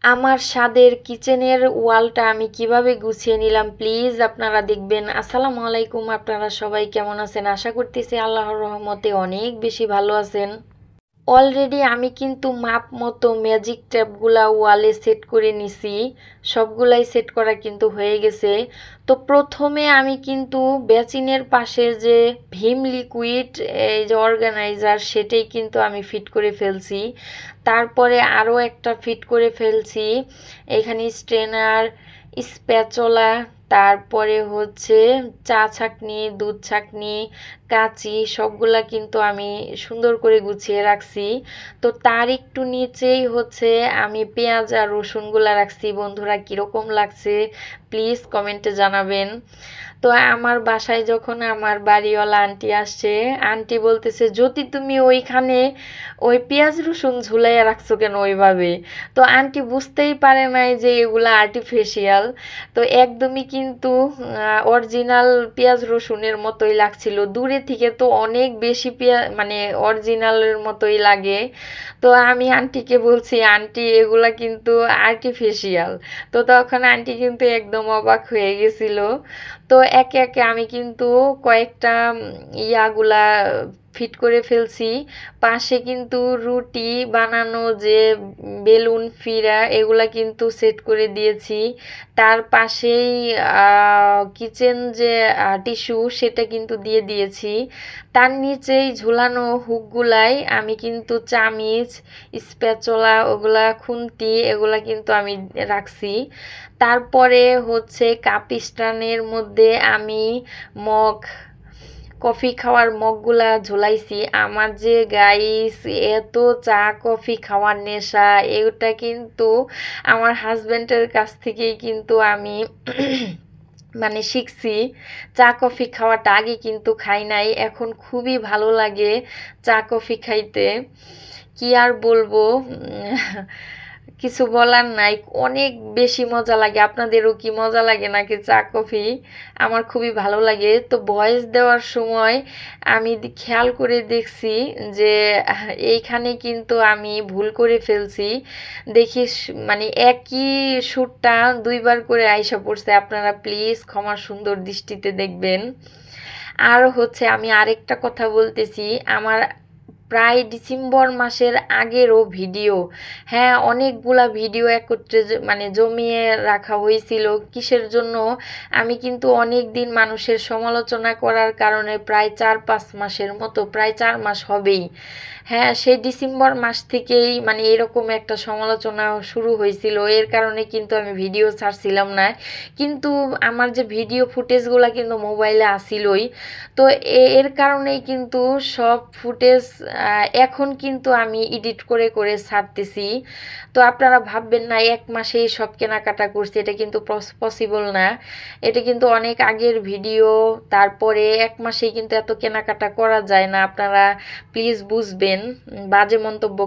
আমার স্বাদের কিচেনের ওয়ালটা আমি কিভাবে গুছিয়ে নিলাম প্লিজ আপনারা দেখবেন। আসসালামু আলাইকুম, আপনারা সবাই কেমন আছেন? আশা করতেছি আল্লাহর রহমতে অনেক বেশি ভালো আছেন। অলরেডি আমি কিন্তু মাপ মতো ম্যাজিক ট্যাপগুলা ওয়ালে সেট করে নিছি। সবগুলাই সেট করা কিন্তু হয়ে গেছে। তো প্রথমে আমি কিন্তু বেসিনের পাশে যে ভীম লিকুইড এই যে অর্গানাইজার সেটাই কিন্তু আমি ফিট করে ফেলছি। তারপরে আরও একটা ফিট করে ফেলছি। এখানে স্ট্রেনার, স্প্যাচুলা, তারপরে হচ্ছে চা ছাঁকনি, দুধ ছাঁকনি, কাঁচি সবগুলা কিন্তু আমি সুন্দর করে গুছিয়ে রাখছি। তো তার একটু নিচেই হচ্ছে আমি পেঁয়াজ আর রসুনগুলা রাখছি। বন্ধুরা কীরকম লাগছে প্লিজ কমেন্টে জানাবেন। তো আমার বাসায় যখন আমার বাড়িওয়ালা আন্টি আসছে, আন্টি বলতেছে যদি তুমি ওইখানে ওই পেঁয়াজ রসুন ঝুলাইয়া রাখছো কেন ওইভাবে। তো আন্টি বুঝতেই পারে নাই যে এগুলা আর্টিফিশিয়াল। তো একদমই কিন্তু অরিজিনাল পেঁয়াজ রসুনের মতোই লাগছিল। দূরে থেকে তো অনেক বেশি মানে অরিজিনালের মতোই লাগে। তো আমি আন্টিকে বলছি আন্টি এগুলা কিন্তু আর্টিফিশিয়াল। তো তখন আন্টি কিন্তু একদম অবাক হয়ে গেছিল। তো একে একে আমি কিন্তু কয়েকটা ইয়াগুলা ফিট করে ফেলছি। পাশে কিন্তু রুটি বানানো যে বেলুন ফিরা এগুলা কিন্তু সেট করে দিয়েছি। তার পাশেই কিচেন যে টিস্যু সেটা কিন্তু দিয়ে দিয়েছি। তার নিচেই ঝুলানো হুকগুলাই আমি কিন্তু চামিচ, স্প্যাচুলা, ওগুলা খুন্তি এগুলা কিন্তু আমি রাখছি। তারপরে হচ্ছে কাপ স্ট্যান্ডের মধ্যে আমি মগ, কফি খাওয়ার মগগুলা ঝুলাইছি। আমার যে গাইস এত চা কফি খাওয়ার নেশা, এটা কিন্তু আমার হাজব্যান্ডের কাছ থেকেই কিন্তু আমি মানে শিখছি। চা কফি খাওয়াটা আগে কিন্তু খাই নাই, এখন খুবই ভালো লাগে চা কফি খাইতে। কি আর বলবো, কিছু বলার নাই, অনেক বেশি মজা লাগে। আপনাদেরও কি মজা লাগে নাকি চা কফি? আমার খুবই ভালো লাগে। তো ভয়েস দেওয়ার সময় আমি খেয়াল করে দেখছি যে এইখানে কিন্তু আমি ভুল করে ফেলছি। দেখি মানে একই সুরটা দুইবার করে আইসা পড়ছে। আপনারা প্লিজ ক্ষমার সুন্দর দৃষ্টিতে দেখবেন। আর হচ্ছে আমি আরেকটা কথা বলতেছি, আমার প্রায় ডিসেম্বর মাসের আগেরও ভিডিও, হ্যাঁ অনেকগুলা ভিডিও একত্রে মানে জমিয়ে রাখা হয়েছিল। কিসের জন্য? আমি কিন্তু অনেক দিন মানুষের সমালোচনা করার কারণে প্রায় 4-5 মাসের মতো, প্রায় 4 মাস হবেই, হ্যাঁ সেই ডিসেম্বর মাস থেকেই মানে এরকম একটা সমালোচনা শুরু হয়েছিল। এর কারণে কিন্তু আমি ভিডিও ছাড়ছিলাম না। কিন্তু আমার যে ভিডিও ফুটেজগুলো কিন্তু মোবাইলে আসিলই। তো এর কারণেই কিন্তু সব ফুটেজ এখন কিন্তু আমি এডিট করে করে ছাড়তেছি। তো আপনারা ভাববেন না 1 মাসেই সব কেনাকাটা করছি, এটা কিন্তু পসিবল না। এটা কিন্তু অনেক আগের ভিডিও, তারপরে 1 মাসেই কিন্তু এত কেনাকাটা করা যায় না। আপনারা প্লিজ বুঝবেন, বাজে মন্তব্য